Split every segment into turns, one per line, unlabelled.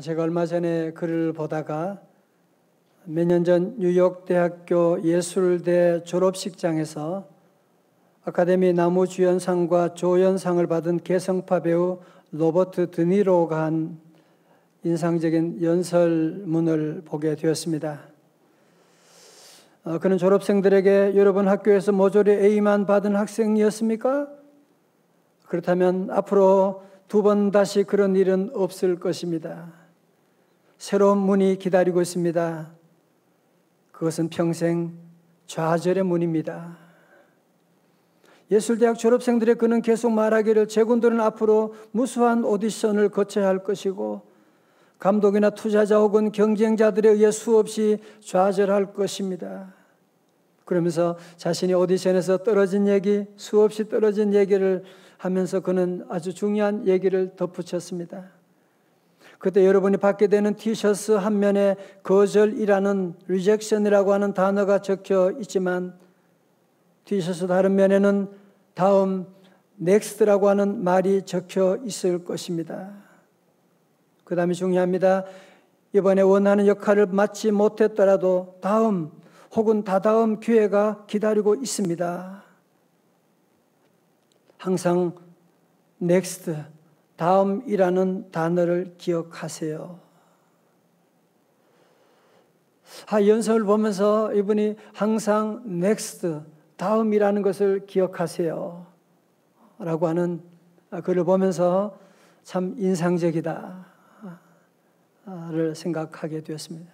제가 얼마 전에 글을 보다가 몇 년 전 뉴욕 대학교 예술대 졸업식장에서 아카데미 나무주연상과 조연상을 받은 개성파 배우 로버트 드니로가 한 인상적인 연설문을 보게 되었습니다. 그는 졸업생들에게 여러분 학교에서 모조리 A만 받은 학생이었습니까? 그렇다면 앞으로 두 번 다시 그런 일은 없을 것입니다. 새로운 문이 기다리고 있습니다. 그것은 평생 좌절의 문입니다. 예술대학 졸업생들의 그는 계속 말하기를 제군들은 앞으로 무수한 오디션을 거쳐야 할 것이고 감독이나 투자자 혹은 경쟁자들에 의해 수없이 좌절할 것입니다. 그러면서 자신이 오디션에서 떨어진 얘기, 수없이 떨어진 얘기를 하면서 그는 아주 중요한 얘기를 덧붙였습니다. 그때 여러분이 받게 되는 티셔츠 한 면에 거절이라는 rejection이라고 하는 단어가 적혀 있지만 티셔츠 다른 면에는 다음 next라고 하는 말이 적혀 있을 것입니다. 그 다음에 중요합니다. 이번에 원하는 역할을 맡지 못했더라도 다음 혹은 다다음 기회가 기다리고 있습니다. 항상 next, 다음이라는 단어를 기억하세요. 연설을 보면서 이분이 항상 next, 다음이라는 것을 기억하세요 라고 하는 글을 보면서 참 인상적이다 를 생각하게 되었습니다.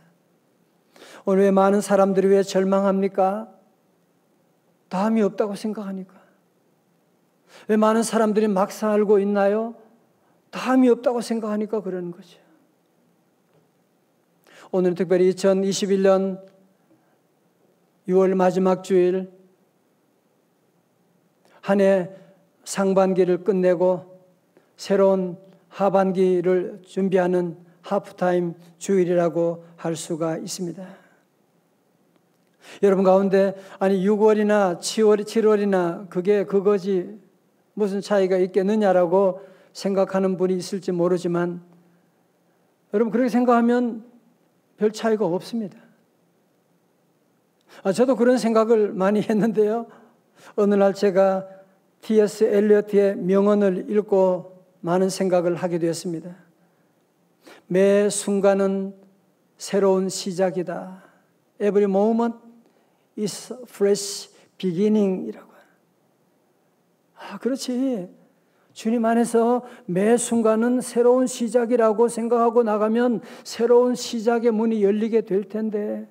오늘 왜 많은 사람들이 왜 절망합니까? 다음이 없다고 생각하니까. 왜 많은 사람들이 막 살고 있나요? 다음이 없다고 생각하니까 그러는 거죠. 오늘은 특별히 2021년 6월 마지막 주일 한 해 상반기를 끝내고 새로운 하반기를 준비하는 하프타임 주일이라고 할 수가 있습니다. 여러분 가운데 6월이나 7월이나 그게 그거지 무슨 차이가 있겠느냐라고 생각하는 분이 있을지 모르지만 여러분 그렇게 생각하면 별 차이가 없습니다. 저도 그런 생각을 많이 했는데요. 어느 날 제가 T.S. 엘리어트의 명언을 읽고 많은 생각을 하게 되었습니다. 매 순간은 새로운 시작이다. Every moment is fresh beginning이라고. 그렇지. 주님 안에서 매 순간은 새로운 시작이라고 생각하고 나가면 새로운 시작의 문이 열리게 될 텐데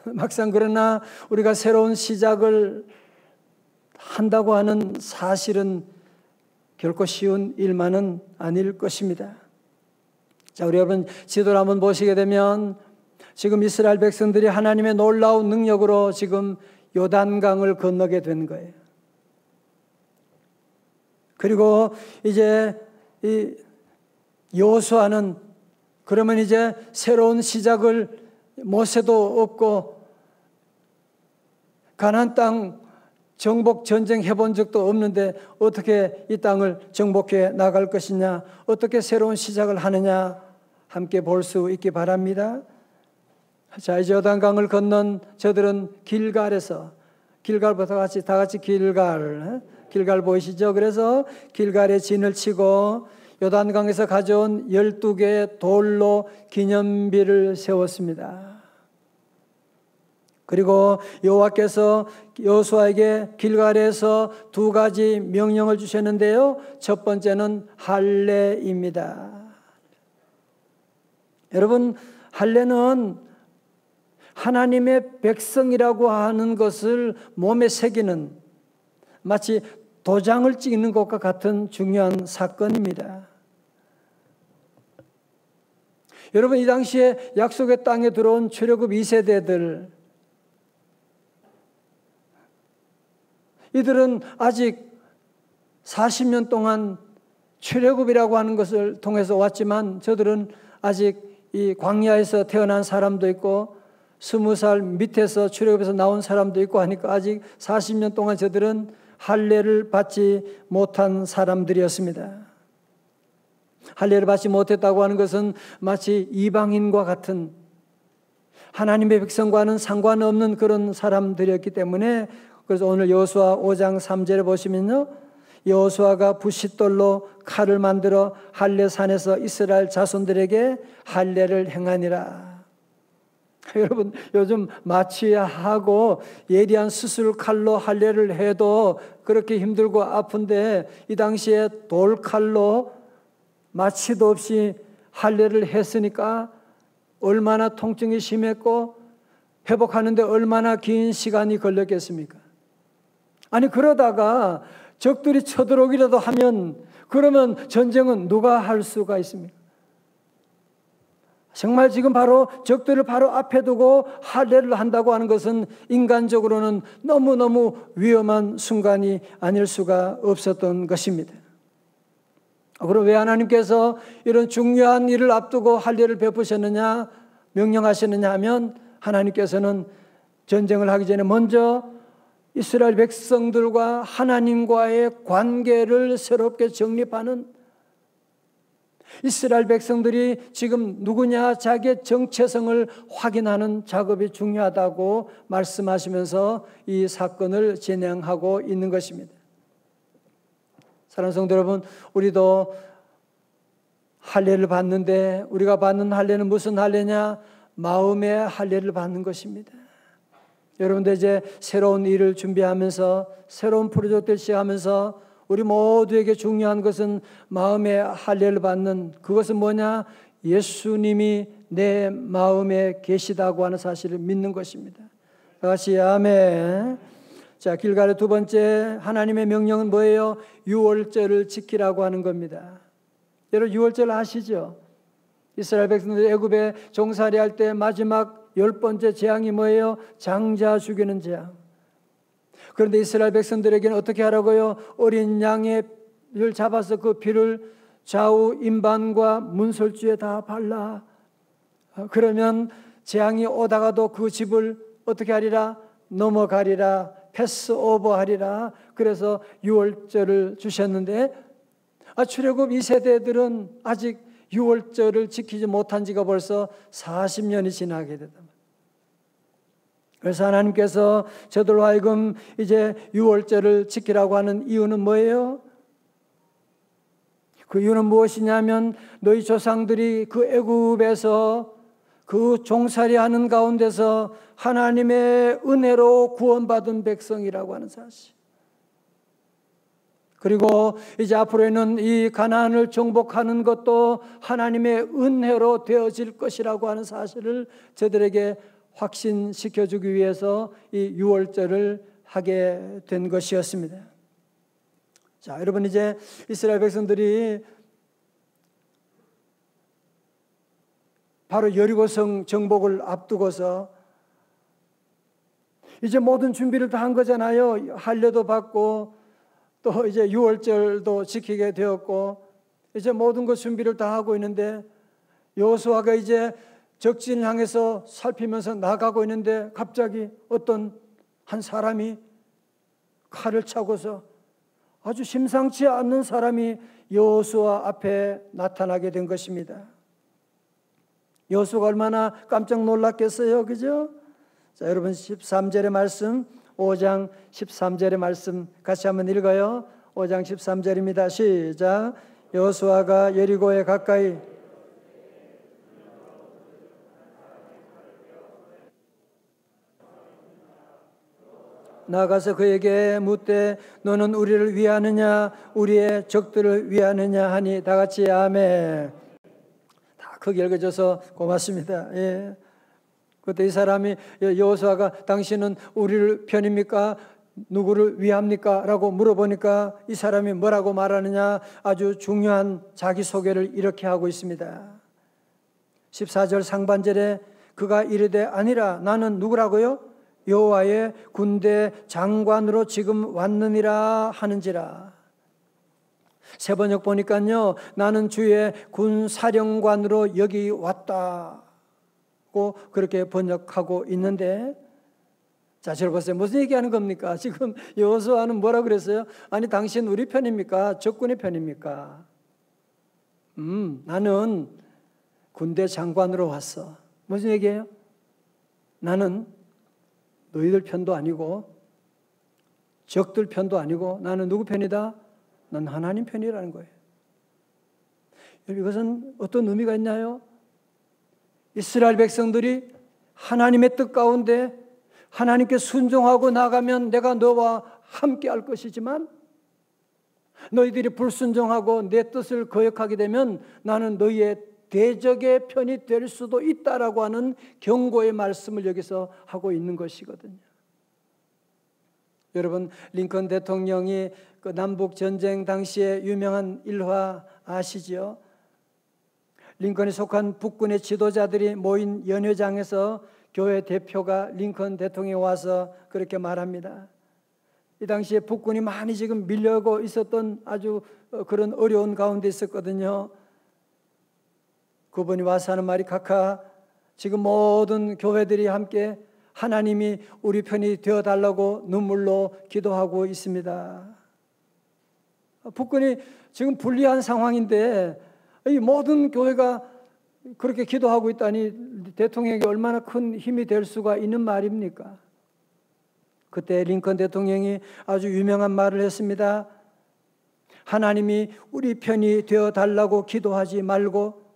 막상 그러나 우리가 새로운 시작을 한다고 하는 사실은 결코 쉬운 일만은 아닐 것입니다. 자, 우리 여러분 지도를 한번 보시게 되면 지금 이스라엘 백성들이 하나님의 놀라운 능력으로 지금 요단강을 건너게 된 거예요. 그리고 이제 이 여호수아는 그러면 이제 새로운 시작을 모세도 없고 가나안 땅 정복 전쟁 해본 적도 없는데 어떻게 이 땅을 정복해 나갈 것이냐, 어떻게 새로운 시작을 하느냐 함께 볼 수 있기 바랍니다. 자, 이제 요단강을 건넌 저들은 길갈에서 길갈부터 다 같이 길갈 보이시죠? 그래서 길갈에 진을 치고 요단강에서 가져온 12개의 돌로 기념비를 세웠습니다. 그리고 여호와께서 여호수아에게 길갈에서 두 가지 명령을 주셨는데요. 첫 번째는 할례입니다. 여러분, 할례는 하나님의 백성이라고 하는 것을 몸에 새기는 마치 도장을 찍는 것과 같은 중요한 사건입니다. 여러분, 이 당시에 약속의 땅에 들어온 출애굽 2세대들 이들은 아직 40년 동안 출애굽이라고 하는 것을 통해서 왔지만 저들은 아직 이 광야에서 태어난 사람도 있고 20살 밑에서 출애굽에서 나온 사람도 있고 하니까 아직 40년 동안 저들은 할례를 받지 못한 사람들이었습니다. 할례를 받지 못했다고 하는 것은 마치 이방인과 같은 하나님의 백성과는 상관없는 그런 사람들이었기 때문에, 그래서 오늘 여호수아 5장 3절에 보시면요, 여호수아가 붓싯돌로 칼을 만들어 할례산에서 이스라엘 자손들에게 할례를 행하니라. 여러분, 요즘 마취하고 예리한 수술 칼로 할례를 해도 그렇게 힘들고 아픈데, 이 당시에 돌칼로 마취도 없이 할례를 했으니까 얼마나 통증이 심했고 회복하는데 얼마나 긴 시간이 걸렸겠습니까? 아니, 그러다가 적들이 쳐들어오기라도 하면, 그러면 전쟁은 누가 할 수가 있습니까? 정말 지금 바로 적들을 바로 앞에 두고 할례를 한다고 하는 것은 인간적으로는 너무너무 위험한 순간이 아닐 수가 없었던 것입니다. 그럼 왜 하나님께서 이런 중요한 일을 앞두고 할례를 베푸셨느냐, 명령하셨느냐 하면, 하나님께서는 전쟁을 하기 전에 먼저 이스라엘 백성들과 하나님과의 관계를 새롭게 정립하는, 이스라엘 백성들이 지금 누구냐, 자기의 정체성을 확인하는 작업이 중요하다고 말씀하시면서 이 사건을 진행하고 있는 것입니다. 사랑하는 성도 여러분, 우리도 할례를 받는데, 우리가 받는 할례는 무슨 할례냐? 마음의 할례를 받는 것입니다. 여러분들 이제 새로운 일을 준비하면서, 새로운 프로젝트를 시작하면서 우리 모두에게 중요한 것은 마음의 할례를 받는, 그것은 뭐냐? 예수님이 내 마음에 계시다고 하는 사실을 믿는 것입니다. 다 같이 아멘. 자, 길갈의 두 번째 하나님의 명령은 뭐예요? 유월절을 지키라고 하는 겁니다. 여러분, 유월절 아시죠? 이스라엘 백성들이 애굽에 종살이 할 때 마지막 10번째 재앙이 뭐예요? 장자 죽이는 재앙. 그런데 이스라엘 백성들에게는 어떻게 하라고요? 어린 양의 피를 잡아서 그 피를 좌우 임반과 문설주에 다 발라. 그러면 재앙이 오다가도 그 집을 어떻게 하리라? 넘어가리라. 패스오버 하리라. 그래서 유월절을 주셨는데, 출애굽 2세대들은 아직 유월절을 지키지 못한 지가 벌써 40년이 지나게 되다. 그래서 하나님께서 저들로 하여금 이제 유월절을 지키라고 하는 이유는 뭐예요? 그 이유는 무엇이냐면, 너희 조상들이 그 애굽에서 그 종살이하는 가운데서 하나님의 은혜로 구원받은 백성이라고 하는 사실, 그리고 이제 앞으로는 이 가나안을 정복하는 것도 하나님의 은혜로 되어질 것이라고 하는 사실을 저들에게 확신시켜주기 위해서 이 유월절을 하게 된 것이었습니다. 자, 여러분, 이제 이스라엘 백성들이 바로 여리고성 정복을 앞두고서 이제 모든 준비를 다 한 거잖아요. 할례도 받고 또 이제 유월절도 지키게 되었고, 이제 모든 것 준비를 다 하고 있는데, 여호수아가 이제 적진을 향해서 살피면서 나가고 있는데, 갑자기 어떤 한 사람이 칼을 차고서, 아주 심상치 않는 사람이 여호수아 앞에 나타나게 된 것입니다. 여호수아가 얼마나 깜짝 놀랐겠어요, 그죠? 자, 여러분 13절의 말씀, 5장 13절의 말씀 같이 한번 읽어요. 5장 13절입니다. 시작. 여호수아가 여리고에 가까이 나가서 그에게 묻되, 너는 우리를 위하느냐 우리의 적들을 위하느냐 하니, 다 같이 아멘. 다 크게 읽어줘서 고맙습니다. 예. 그때 이 사람이, 여호수아가 당신은 우리를 편입니까? 누구를 위합니까? 라고 물어보니까 이 사람이 뭐라고 말하느냐, 아주 중요한 자기소개를 이렇게 하고 있습니다. 14절 상반절에 그가 이르되, 아니라 나는 누구라고요? 여호와의 군대 장관으로 지금 왔느니라 하는지라. 세 번역 보니까요, 나는 주의 군사령관으로 여기 왔다 그렇게 번역하고 있는데, 자, 저를 보세요. 무슨 얘기하는 겁니까? 지금 여호수아는 뭐라고 그랬어요? 아니, 당신 우리 편입니까? 적군의 편입니까? 나는 군대 장관으로 왔어. 무슨 얘기예요? 나는 너희들 편도 아니고 적들 편도 아니고 나는 누구 편이다? 난 하나님 편이라는 거예요. 이것은 어떤 의미가 있나요? 이스라엘 백성들이 하나님의 뜻 가운데 하나님께 순종하고 나가면 내가 너와 함께 할 것이지만 너희들이 불순종하고 내 뜻을 거역하게 되면 나는 너희의 대적의 편이 될 수도 있다라고 하는 경고의 말씀을 여기서 하고 있는 것이거든요. 여러분, 링컨 대통령이 그 남북 전쟁 당시에 유명한 일화 아시죠? 링컨이 속한 북군의 지도자들이 모인 연회장에서 교회 대표가 링컨 대통령이 와서 그렇게 말합니다. 이 당시에 북군이 많이 지금 밀려오고 있었던 아주 그런 어려운 가운데 있었거든요. 그분이 와서 하는 말이 각하 지금 모든 교회들이 함께 하나님이 우리 편이 되어달라고 눈물로 기도하고 있습니다. 북군이 지금 불리한 상황인데 이 모든 교회가 그렇게 기도하고 있다니 대통령에게 얼마나 큰 힘이 될 수가 있는 말입니까? 그때 링컨 대통령이 아주 유명한 말을 했습니다. 하나님이 우리 편이 되어달라고 기도하지 말고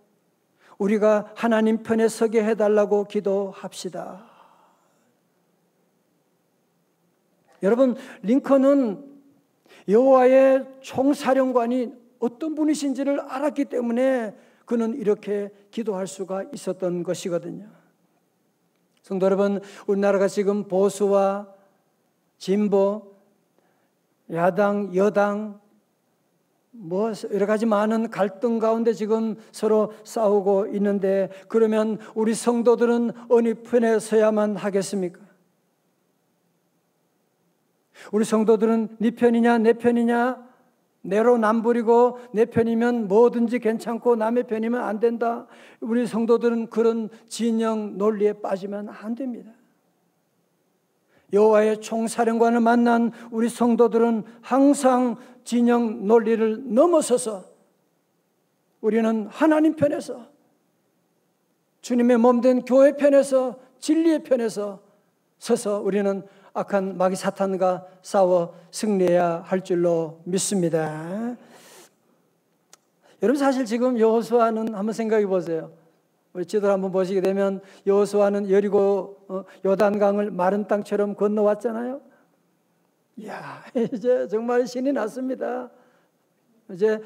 우리가 하나님 편에 서게 해달라고 기도합시다. 여러분, 링컨은 여호와의 총사령관이 어떤 분이신지를 알았기 때문에 그는 이렇게 기도할 수가 있었던 것이거든요. 성도 여러분, 우리나라가 지금 보수와 진보, 야당, 여당 여러 가지 많은 갈등 가운데 지금 서로 싸우고 있는데 그러면 우리 성도들은 어느 편에 서야만 하겠습니까? 우리 성도들은 네 편이냐 내 편이냐 내로남불이고 내 편이면 뭐든지 괜찮고 남의 편이면 안 된다. 우리 성도들은 그런 진영 논리에 빠지면 안 됩니다. 여호와의 총사령관을 만난 우리 성도들은 항상 진영 논리를 넘어서서 우리는 하나님 편에서 주님의 몸된 교회 편에서 진리의 편에서 서서 우리는 악한 마귀 사탄과 싸워 승리해야 할 줄로 믿습니다. 여러분, 사실 지금 여호수아는 한번 생각해 보세요. 우리 지도를 한번 보시게 되면 여호수아는 여리고 요단강을 마른 땅처럼 건너왔잖아요. 이야, 이제 정말 신이 났습니다. 이제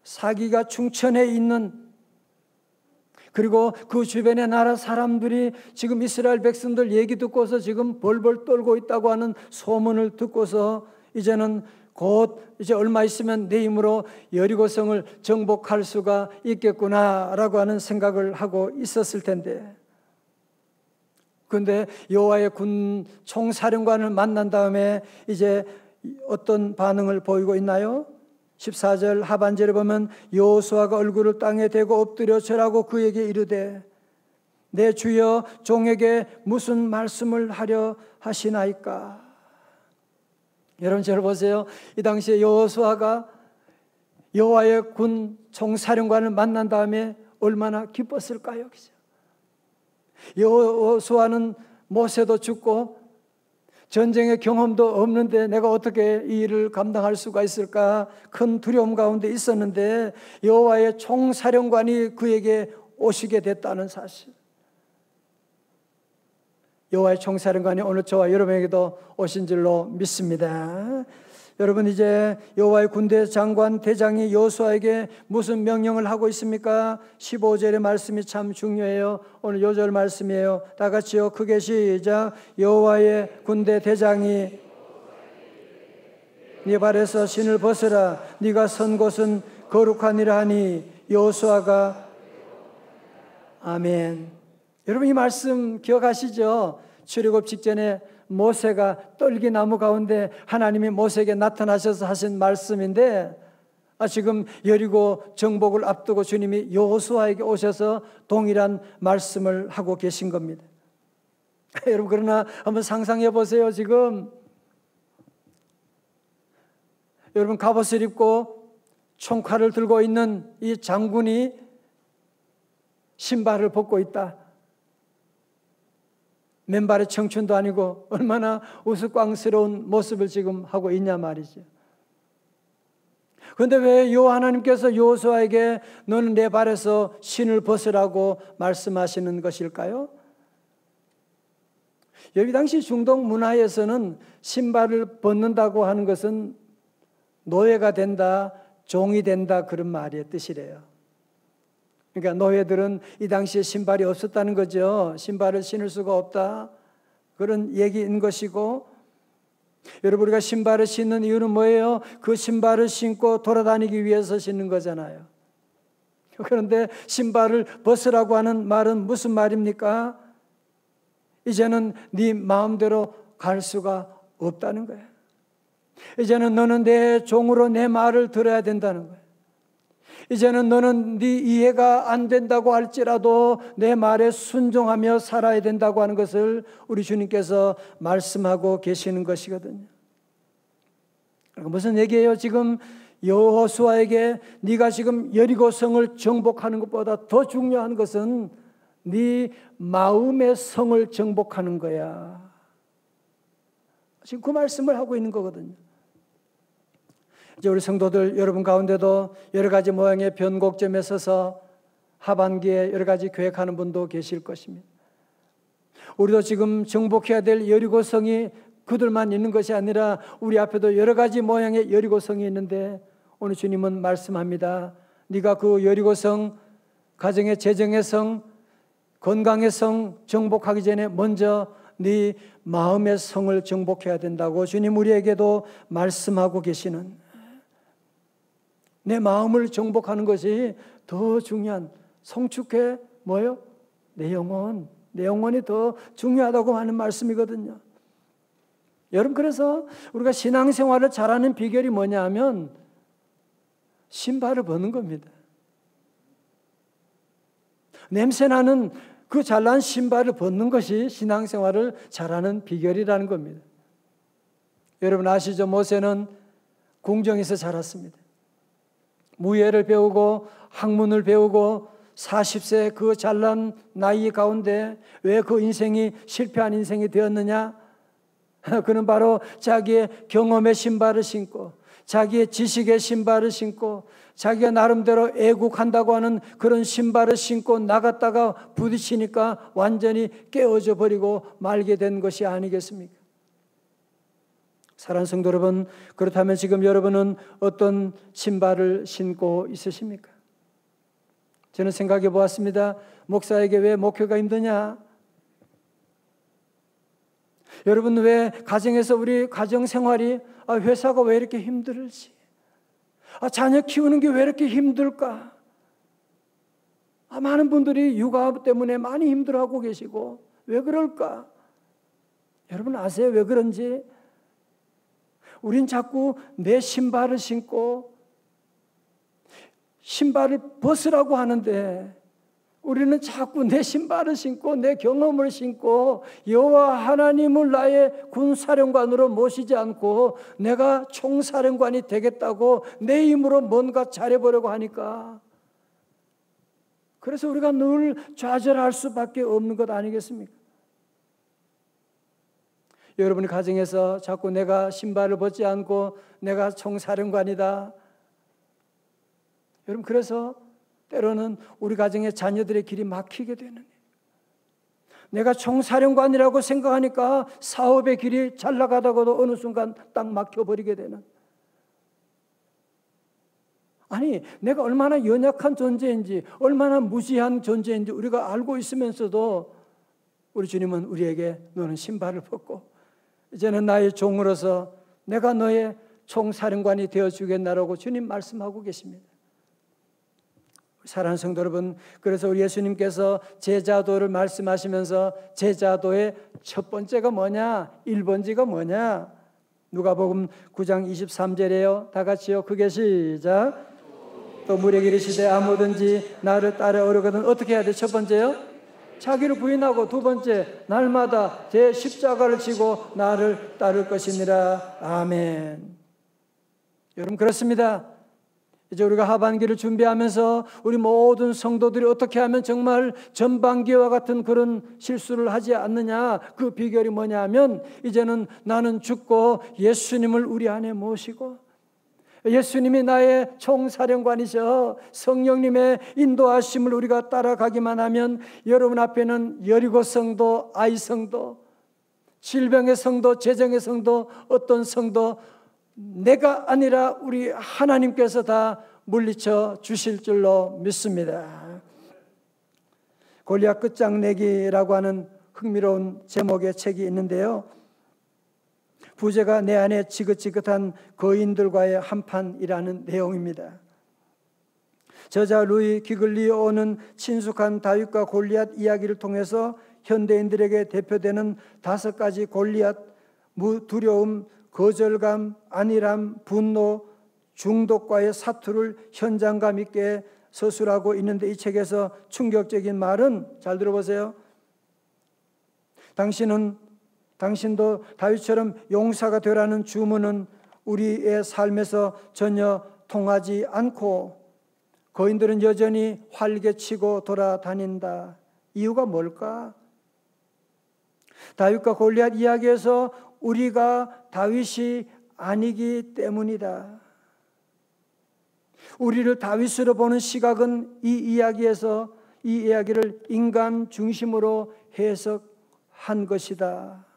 사기가 충천해 있는, 그리고 그 주변의 나라 사람들이 지금 이스라엘 백성들 얘기 듣고서 지금 벌벌 떨고 있다고 하는 소문을 듣고서 이제는 곧 이제 얼마 있으면 내 힘으로 여리고성을 정복할 수가 있겠구나라고 하는 생각을 하고 있었을 텐데, 그런데 여호와의 군 총사령관을 만난 다음에 이제 어떤 반응을 보이고 있나요? 14절 하반절에 보면 여호수아가 얼굴을 땅에 대고 엎드려 절하고 그에게 이르되 내 주여 종에게 무슨 말씀을 하려 하시나이까. 여러분, 저를 보세요. 이 당시에 여호수아가 여호와의 군 총사령관을 만난 다음에 얼마나 기뻤을까요? 여호수아는 모세도 죽고 전쟁의 경험도 없는데 내가 어떻게 이 일을 감당할 수가 있을까? 큰 두려움 가운데 있었는데 여호와의 총사령관이 그에게 오시게 됐다는 사실. 여호와의 총사령관이 오늘 저와 여러분에게도 오신 줄로 믿습니다. 여러분, 이제 여호와의 군대 장관 대장이 여호수아에게 무슨 명령을 하고 있습니까? 15절의 말씀이 참 중요해요. 오늘 요절 말씀이에요. 다 같이요, 크게 시작. 여호와의 군대 대장이 네 발에서 신을 벗으라. 네가 선 곳은 거룩하니라 하니 여호수아가 아멘. 여러분, 이 말씀 기억하시죠? 출애굽 직전에 모세가 떨기나무 가운데 하나님이 모세에게 나타나셔서 하신 말씀인데, 지금 여리고 정복을 앞두고 주님이 여호수아에게 오셔서 동일한 말씀을 하고 계신 겁니다. 여러분, 그러나 한번 상상해 보세요. 지금 여러분 갑옷을 입고 총칼을 들고 있는 이 장군이 신발을 벗고 있다. 맨발의 청춘도 아니고 얼마나 우스꽝스러운 모습을 지금 하고 있냐 말이죠. 그런데 왜 여호와 하나님께서 여호수아에게 너는 내 발에서 신을 벗으라고 말씀하시는 것일까요? 여기 당시 중동 문화에서는 신발을 벗는다고 하는 것은 노예가 된다, 종이 된다 그런 말의 뜻이래요. 그러니까 노예들은 이 당시에 신발이 없었다는 거죠. 신발을 신을 수가 없다 그런 얘기인 것이고, 여러분 우리가 신발을 신는 이유는 뭐예요? 그 신발을 신고 돌아다니기 위해서 신는 거잖아요. 그런데 신발을 벗으라고 하는 말은 무슨 말입니까? 이제는 네 마음대로 갈 수가 없다는 거예요. 이제는 너는 내 종으로 내 말을 들어야 된다는 거예요. 이제는 너는 네 이해가 안 된다고 할지라도 내 말에 순종하며 살아야 된다고 하는 것을 우리 주님께서 말씀하고 계시는 것이거든요. 무슨 얘기예요? 지금 여호수아에게 네가 지금 여리고성을 정복하는 것보다 더 중요한 것은 네 마음의 성을 정복하는 거야. 지금 그 말씀을 하고 있는 거거든요. 이제 우리 성도들 여러분 가운데도 여러 가지 모양의 변곡점에 서서 하반기에 여러 가지 계획하는 분도 계실 것입니다. 우리도 지금 정복해야 될 여리고성이 그들만 있는 것이 아니라 우리 앞에도 여러 가지 모양의 여리고성이 있는데, 오늘 주님은 말씀합니다. 네가 그 여리고성, 가정의 재정의 성, 건강의 성 정복하기 전에 먼저 네 마음의 성을 정복해야 된다고 주님 우리에게도 말씀하고 계시는, 내 마음을 정복하는 것이 더 중요한, 성축해 뭐예요? 내 영혼이 더 중요하다고 하는 말씀이거든요. 여러분 그래서 우리가 신앙생활을 잘하는 비결이 뭐냐 하면 신발을 벗는 겁니다. 냄새나는 그 잘난 신발을 벗는 것이 신앙생활을 잘하는 비결이라는 겁니다. 여러분 아시죠? 모세는 궁정에서 자랐습니다. 무예를 배우고 학문을 배우고 40세 그 잘난 나이 가운데 왜 그 인생이 실패한 인생이 되었느냐? 그는 바로 자기의 경험의 신발을 신고 자기의 지식의 신발을 신고 자기가 나름대로 애국한다고 하는 그런 신발을 신고 나갔다가 부딪히니까 완전히 깨어져 버리고 말게 된 것이 아니겠습니까? 사랑하는 성도 여러분, 그렇다면 지금 여러분은 어떤 신발을 신고 있으십니까? 저는 생각해 보았습니다. 목사에게 왜 목회가 힘드냐? 여러분 왜 가정에서 우리 가정생활이 회사가 왜 이렇게 힘들지? 자녀 키우는 게 왜 이렇게 힘들까? 많은 분들이 육아 때문에 많이 힘들어하고 계시고 왜 그럴까? 여러분 아세요? 왜 그런지? 우린 자꾸 내 신발을 신고 신발을 벗으라고 하는데 우리는 자꾸 내 신발을 신고 내 경험을 신고 여호와 하나님을 나의 군사령관으로 모시지 않고 내가 총사령관이 되겠다고 내 힘으로 뭔가 잘해보려고 하니까, 그래서 우리가 늘 좌절할 수밖에 없는 것 아니겠습니까? 여러분이 가정에서 자꾸 내가 신발을 벗지 않고 내가 총사령관이다. 여러분 그래서 때로는 우리 가정의 자녀들의 길이 막히게 되는, 내가 총사령관이라고 생각하니까 사업의 길이 잘 나가다가도 어느 순간 딱 막혀버리게 되는, 아니 내가 얼마나 연약한 존재인지 얼마나 무지한 존재인지 우리가 알고 있으면서도 우리 주님은 우리에게 너는 신발을 벗고 이제는 나의 종으로서 내가 너의 총사령관이 되어주겠나라고 주님 말씀하고 계십니다. 사랑하는 성도 여러분, 그래서 우리 예수님께서 제자도를 말씀하시면서 제자도의 첫 번째가 뭐냐? 1번지가 뭐냐? 누가복음 9장 23절이에요. 다 같이요. 크게 시작. 또 무리에게 이르시되 아무든지 나를 따라오려거든 어떻게 해야 돼? 첫 번째요. 자기를 부인하고, 두 번째 날마다 제 십자가를 지고 나를 따를 것이니라. 아멘. 여러분 그렇습니다. 이제 우리가 하반기를 준비하면서 우리 모든 성도들이 어떻게 하면 정말 전반기와 같은 그런 실수를 하지 않느냐, 그 비결이 뭐냐 하면 이제는 나는 죽고 예수님을 우리 안에 모시고 예수님이 나의 총사령관이셔 성령님의 인도하심을 우리가 따라가기만 하면 여러분 앞에는 여리고 성도, 아이 성도, 질병의 성도, 재정의 성도, 어떤 성도 내가 아니라 우리 하나님께서 다 물리쳐 주실 줄로 믿습니다. 골리앗 끝장내기라고 하는 흥미로운 제목의 책이 있는데요, 부제가 내 안에 지긋지긋한 거인들과의 한판이라는 내용입니다. 저자 루이 기글리오는 친숙한 다윗과 골리앗 이야기를 통해서 현대인들에게 대표되는 5가지 골리앗, 두려움, 거절감, 안일함, 분노, 중독과의 사투를 현장감 있게 서술하고 있는데, 이 책에서 충격적인 말은, 잘 들어보세요. 당신도 다윗처럼 용사가 되라는 주문은 우리의 삶에서 전혀 통하지 않고 거인들은 여전히 활개치고 돌아다닌다. 이유가 뭘까? 다윗과 골리앗 이야기에서 우리가 다윗이 아니기 때문이다. 우리를 다윗으로 보는 시각은 이 이야기에서 이 이야기를 인간 중심으로 해석한 것이다.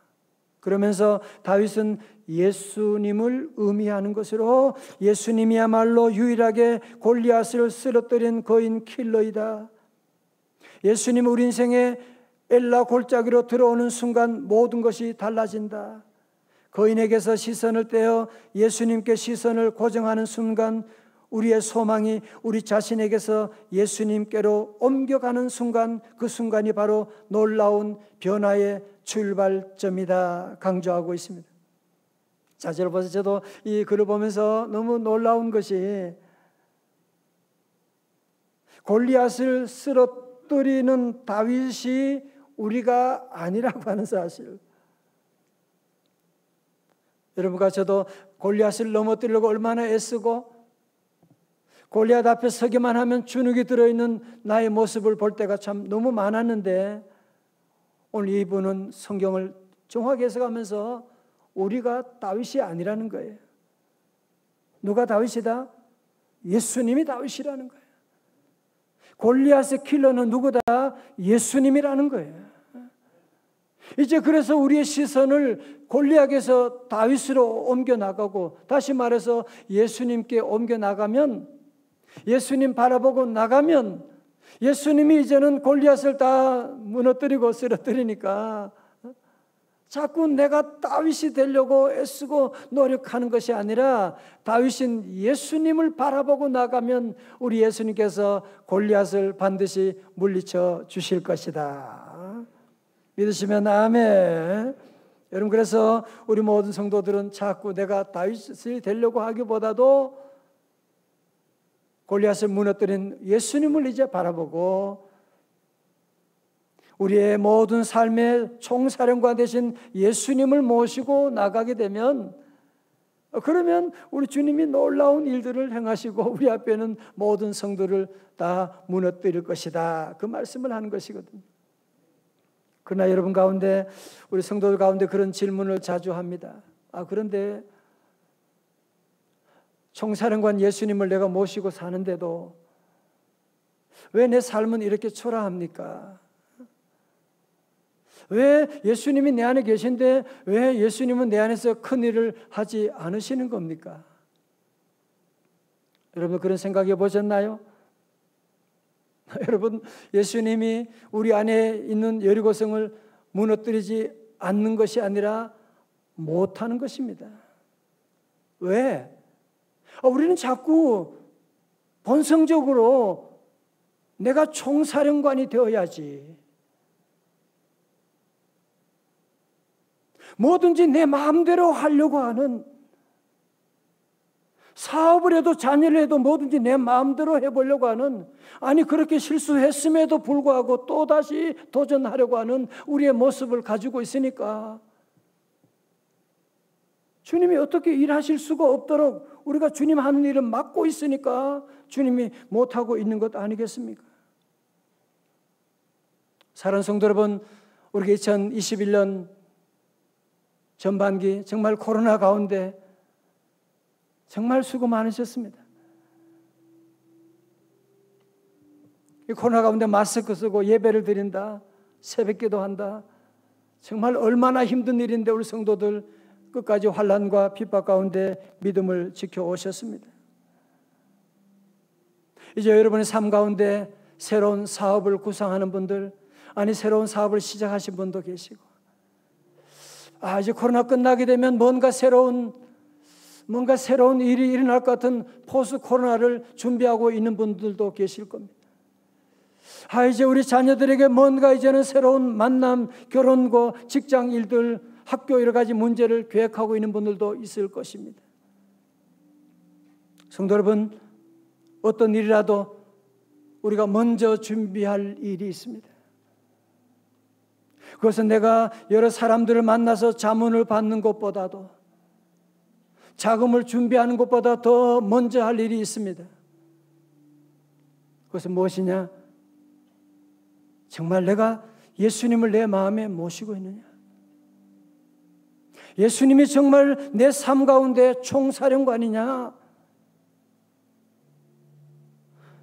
그러면서 다윗은 예수님을 의미하는 것으로 예수님이야말로 유일하게 골리앗을 쓰러뜨린 거인 킬러이다. 예수님 우리 인생에 엘라 골짜기로 들어오는 순간 모든 것이 달라진다. 거인에게서 시선을 떼어 예수님께 시선을 고정하는 순간 우리의 소망이 우리 자신에게서 예수님께로 옮겨가는 순간, 그 순간이 바로 놀라운 변화의 출발점이다 강조하고 있습니다. 자, 여러분, 저도 이 글을 보면서 너무 놀라운 것이 골리앗을 쓰러뜨리는 다윗이 우리가 아니라고 하는 사실. 여러분과 저도 골리앗을 넘어뜨리려고 얼마나 애쓰고 골리앗 앞에 서기만 하면 주눅이 들어있는 나의 모습을 볼 때가 참 너무 많았는데, 오늘 이분은 성경을 정확히 해석하면서 우리가 다윗이 아니라는 거예요. 누가 다윗이다? 예수님이 다윗이라는 거예요. 골리앗의 킬러는 누구다? 예수님이라는 거예요. 이제 그래서 우리의 시선을 골리앗에서 다윗으로 옮겨나가고, 다시 말해서 예수님께 옮겨나가면, 예수님 바라보고 나가면 예수님이 이제는 골리앗을 다 무너뜨리고 쓰러뜨리니까 자꾸 내가 다윗이 되려고 애쓰고 노력하는 것이 아니라 다윗인 예수님을 바라보고 나가면 우리 예수님께서 골리앗을 반드시 물리쳐 주실 것이다. 믿으시면 아멘. 여러분, 그래서 우리 모든 성도들은 자꾸 내가 다윗이 되려고 하기보다도 골리앗을 무너뜨린 예수님을 이제 바라보고 우리의 모든 삶의 총사령관 되신 예수님을 모시고 나가게 되면, 그러면 우리 주님이 놀라운 일들을 행하시고 우리 앞에는 모든 성도를 다 무너뜨릴 것이다, 그 말씀을 하는 것이거든요. 그러나 여러분 가운데, 우리 성도들 가운데 그런 질문을 자주 합니다. 그런데 총사령관 예수님을 내가 모시고 사는데도 왜 내 삶은 이렇게 초라합니까? 왜 예수님이 내 안에 계신데 왜 예수님은 내 안에서 큰 일을 하지 않으시는 겁니까? 여러분, 그런 생각해 보셨나요? 여러분, 예수님이 우리 안에 있는 여리고성을 무너뜨리지 않는 것이 아니라 못하는 것입니다. 왜? 우리는 자꾸 본성적으로 내가 총사령관이 되어야지, 뭐든지 내 마음대로 하려고 하는, 사업을 해도 자녀를 해도 뭐든지 내 마음대로 해보려고 하는, 아니 그렇게 실수했음에도 불구하고 또다시 도전하려고 하는 우리의 모습을 가지고 있으니까 주님이 어떻게 일하실 수가 없도록 우리가 주님 하는 일을 막고 있으니까 주님이 못하고 있는 것 아니겠습니까? 사랑하는 성도 여러분, 우리가 2021년 전반기 정말 코로나 가운데 정말 수고 많으셨습니다. 이 코로나 가운데 마스크 쓰고 예배를 드린다, 새벽기도 한다, 정말 얼마나 힘든 일인데 우리 성도들 끝까지 환난과 핍박 가운데 믿음을 지켜오셨습니다. 이제 여러분의 삶 가운데 새로운 사업을 구상하는 분들, 아니 새로운 사업을 시작하신 분도 계시고, 이제 코로나 끝나게 되면 뭔가 새로운 일이 일어날 것 같은 포스트 코로나를 준비하고 있는 분들도 계실 겁니다. 이제 우리 자녀들에게 뭔가 이제는 새로운 만남, 결혼과 직장 일들, 학교 여러 가지 문제를 계획하고 있는 분들도 있을 것입니다. 성도 여러분, 어떤 일이라도 우리가 먼저 준비할 일이 있습니다. 그것은 내가 여러 사람들을 만나서 자문을 받는 것보다도, 자금을 준비하는 것보다 더 먼저 할 일이 있습니다. 그것은 무엇이냐? 정말 내가 예수님을 내 마음에 모시고 있느냐? 예수님이 정말 내 삶 가운데 총사령관이냐?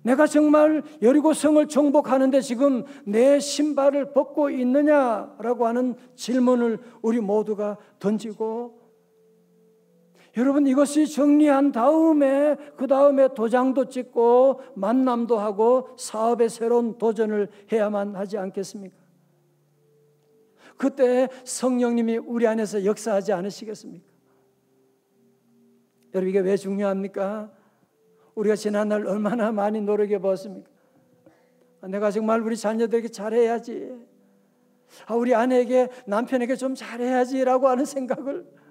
내가 정말 여리고성을 정복하는데 지금 내 신발을 벗고 있느냐라고 하는 질문을 우리 모두가 던지고, 여러분 이것이 정리한 다음에 그 다음에 도장도 찍고 만남도 하고 사업의 새로운 도전을 해야만 하지 않겠습니까? 그때 성령님이 우리 안에서 역사하지 않으시겠습니까? 여러분 이게 왜 중요합니까? 우리가 지난날 얼마나 많이 노력해 보았습니까? 내가 정말 우리 자녀들에게 잘해야지, 우리 아내에게 남편에게 좀 잘해야지라고 하는 생각을,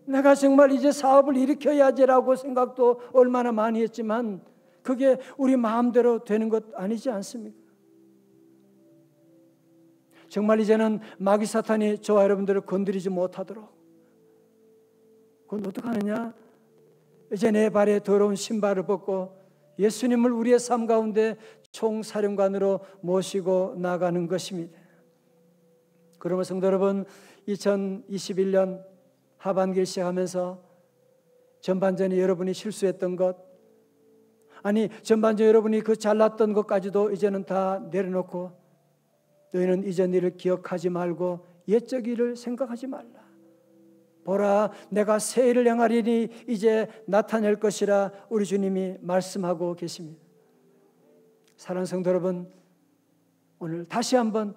내가 정말 이제 사업을 일으켜야지라고 생각도 얼마나 많이 했지만 그게 우리 마음대로 되는 것 아니지 않습니까? 정말 이제는 마귀 사탄이 저와 여러분들을 건드리지 못하도록, 그건 어떻게 하느냐? 이제 내 발에 더러운 신발을 벗고 예수님을 우리의 삶 가운데 총사령관으로 모시고 나가는 것입니다. 그러면 성도 여러분, 2021년 하반기를 시작하면서 전반전에 여러분이 실수했던 것, 아니 전반전에 여러분이 그 잘났던 것까지도 이제는 다 내려놓고, 너희는 이전 일을 기억하지 말고 옛적 일을 생각하지 말라. 보라, 내가 새 일을 행하리니 이제 나타낼 것이라 우리 주님이 말씀하고 계십니다. 사랑하는 성도 여러분, 오늘 다시 한번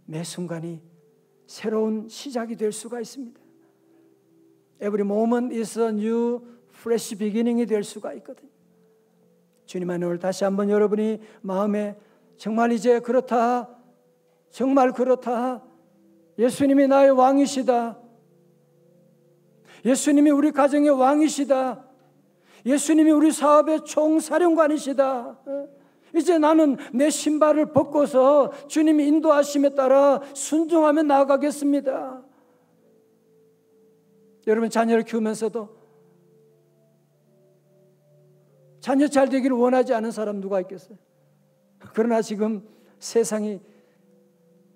매 순간이 새로운 시작이 될 수가 있습니다. Every moment is a new fresh beginning이 될 수가 있거든요. 주님 안에 오늘 다시 한번 여러분이 마음에 정말 이제 그렇다, 정말 그렇다, 예수님이 나의 왕이시다, 예수님이 우리 가정의 왕이시다, 예수님이 우리 사업의 총사령관이시다, 이제 나는 내 신발을 벗고서 주님이 인도하심에 따라 순종하며 나아가겠습니다. 여러분 자녀를 키우면서도 자녀 잘 되기를 원하지 않은 사람 누가 있겠어요? 그러나 지금 세상이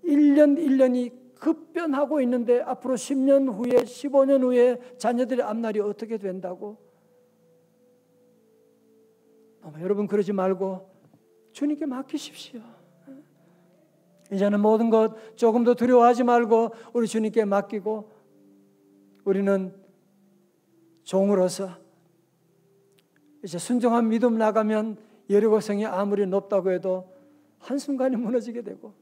1년 1년이 급변하고 있는데 앞으로 10년 후에 15년 후에 자녀들의 앞날이 어떻게 된다고? 여러분 그러지 말고 주님께 맡기십시오. 이제는 모든 것 조금 더 두려워하지 말고 우리 주님께 맡기고, 우리는 종으로서 이제 순종한 믿음 나가면 여리고성이 아무리 높다고 해도 한순간에 무너지게 되고,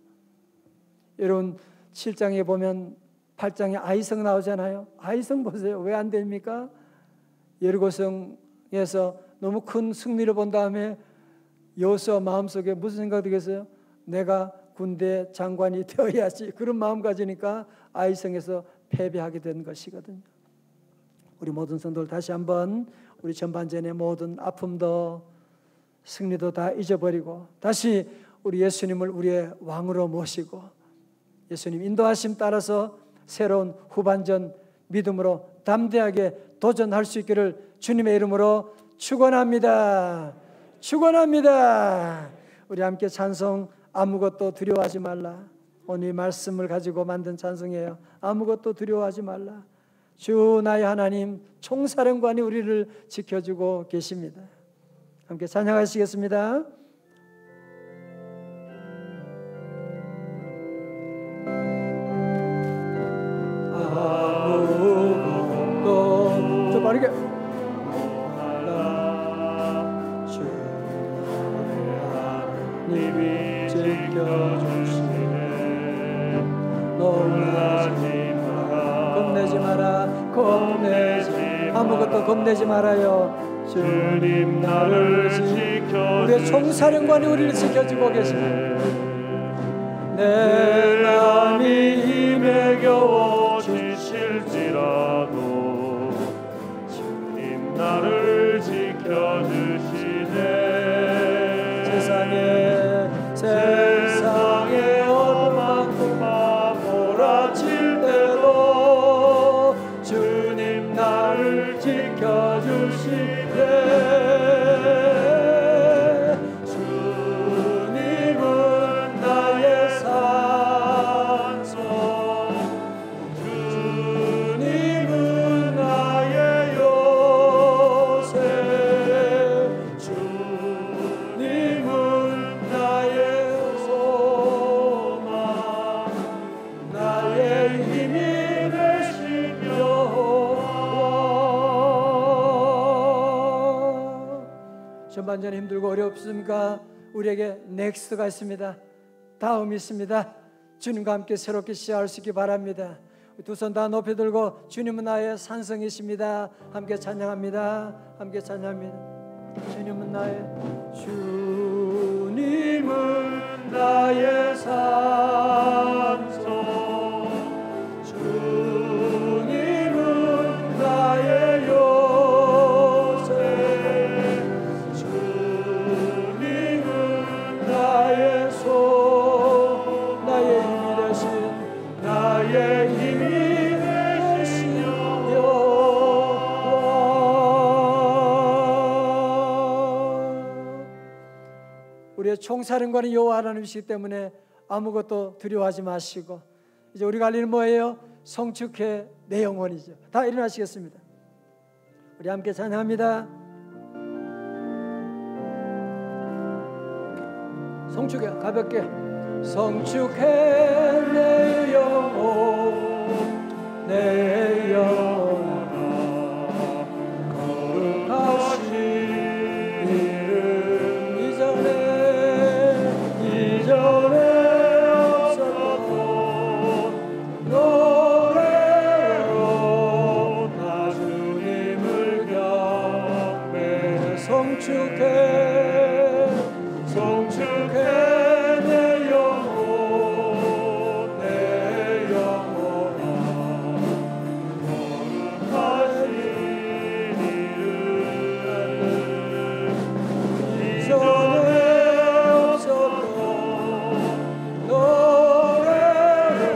여러분 7장에 보면 8장에 아이성 나오잖아요. 아이성 보세요. 왜 안 됩니까? 여리고성에서 너무 큰 승리를 본 다음에 여호수아 마음속에 무슨 생각 들겠어요? 내가 군대 장관이 되어야지, 그런 마음 가지니까 아이성에서 패배하게 된 것이거든요. 우리 모든 성도들 다시 한번 우리 전반전의 모든 아픔도 승리도 다 잊어버리고 다시 우리 예수님을 우리의 왕으로 모시고 예수님 인도하심 따라서 새로운 후반전 믿음으로 담대하게 도전할 수 있기를 주님의 이름으로 축원합니다. 축원합니다. 우리 함께 찬송 아무것도 두려워하지 말라. 오늘 이 말씀을 가지고 만든 찬송이에요. 아무것도 두려워하지 말라. 주 나의 하나님 총사령관이 우리를 지켜주고 계십니다. 함께 찬양하시겠습니다. 아무것도 더 빠르게 주 하나님이 지켜주시네. 놀라지 마라. 겁내지 마라. 아무것도 겁내지 말아요. 주님 나를 지켜 우리의 총사령관이 우리를 지켜주고 계십니다. 내 맘이 힘에 겨워 지칠지라도 주님 나를 지켜주시네. 세상에 얼마큼만 몰아칠 때도 주님 나를 지켜주시네. 주님은 나의 산소, 주님은 나의 요새, 주님은 나의 소망, 나의 힘이 되시며 전반전에 힘들고 어렵습니까? 우리에게 넥스트가 있습니다. 다음이 있습니다. 주님과 함께 새롭게 시작할 수 있기 바랍니다. 두 손 다 높이 들고 주님은 나의 산성이십니다. 함께 찬양합니다. 함께 찬양합니다. 주님은 나의 산성, 주님은 나의 요새, 주님은 나의 나의 힘이 되신 나의 힘이 되시며 우리의 총사령관은 여호와 하나님이시기 때문에 아무것도 두려워하지 마시고 이제 우리가 할 일은 뭐예요? 성축해 내 영혼이죠. 다 일어나시겠습니다. 우리 함께 찬양합니다. 성축해 가볍게 성축해 내 영혼 내 영혼아 거룩하신 이름 이전에 없었던 노래로 나 주님을 경배해 성축해 내 영혼 내 영혼아 거룩하신 이름 이전에 없었던 노래로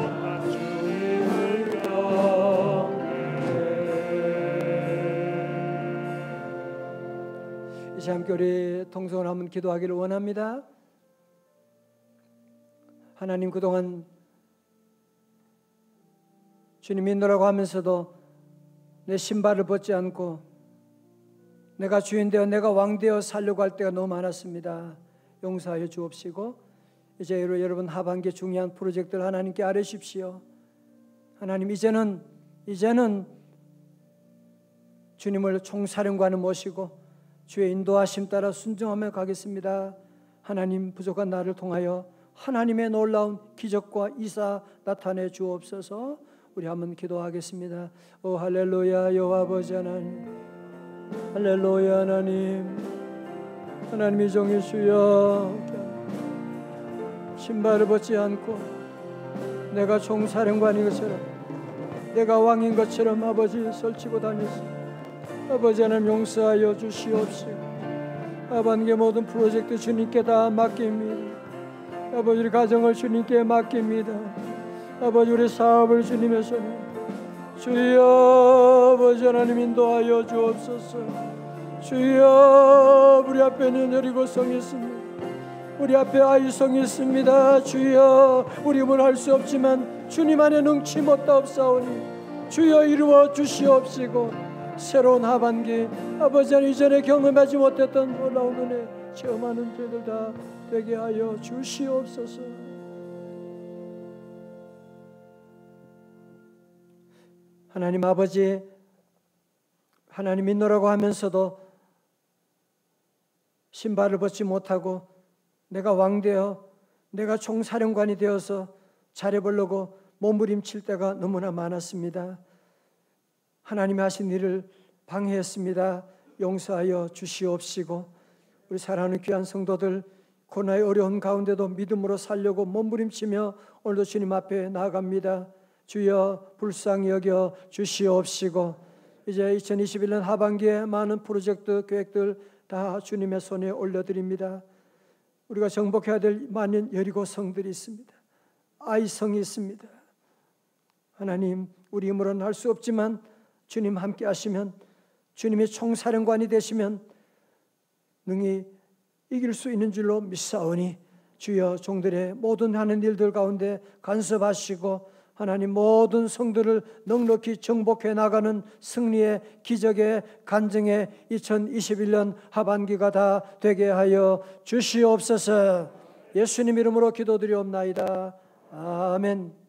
나 주님을 경배해. 이제 함께 우리 통성을 한번 기도하기를 원합니다. 하나님, 그동안 주님 인도라고 하면서도 내 신발을 벗지 않고 내가 주인 되어 내가 왕 되어 살려고 할 때가 너무 많았습니다. 용서하여 주옵시고 이제 여러분 하반기 중요한 프로젝트를 하나님께 아뢰십시오. 하나님, 이제는 주님을 총사령관을 모시고 주의 인도하심 따라 순종하며 가겠습니다. 하나님, 부족한 나를 통하여 하나님의 놀라운 기적과 이사 나타내 주옵소서. 우리 한번 기도하겠습니다. 오 할렐루야. 여호와 아버지 하나님, 할렐루야. 하나님 이 종이 주여 신발을 벗지 않고 내가 총사령관인 것처럼 내가 왕인 것처럼 아버지 설치고 다녔습니다. 아버지 하나님 용서하여 주시옵시고 아버지의 모든 프로젝트 주님께 다 맡깁니다. 아버지 우리 가정을 주님께 맡깁니다. 아버지 우리 사업을 주님의 손에 주여 아버지 하나님 인도하여 주옵소서. 주여 우리 앞에는 여리고성이 있습니다. 우리 앞에 아이성이 있습니다. 주여 우리 힘은 할 수 없지만 주님 안에 능치 못하옵사오니 주여 이루어 주시옵시고 새로운 하반기 아버지 하나님 이전에 경험하지 못했던 놀라운 은혜 체험하는 저희들 다 되게 하여 주시옵소서. 하나님 아버지, 하나님 믿노라고 하면서도 신발을 벗지 못하고 내가 왕되어 내가 총사령관이 되어서 잘해보려고 몸부림칠 때가 너무나 많았습니다. 하나님이 하신 일을 방해했습니다. 용서하여 주시옵시고 우리 사랑하는 귀한 성도들 고난의 어려운 가운데도 믿음으로 살려고 몸부림치며 오늘도 주님 앞에 나아갑니다. 주여 불쌍히 여겨 주시옵시고 이제 2021년 하반기에 많은 프로젝트 계획들 다 주님의 손에 올려드립니다. 우리가 정복해야 될 많은 여리고 성들이 있습니다. 아이성이 있습니다. 하나님 우리 힘으로는 할 수 없지만 주님 함께 하시면 주님이 총사령관이 되시면 능히 이길 수 있는 줄로 믿사오니 주여 종들의 모든 하는 일들 가운데 간섭하시고 하나님 모든 성들을 넉넉히 정복해 나가는 승리의 기적의 간증의 2021년 하반기가 다 되게 하여 주시옵소서. 예수님 이름으로 기도드리옵나이다. 아멘.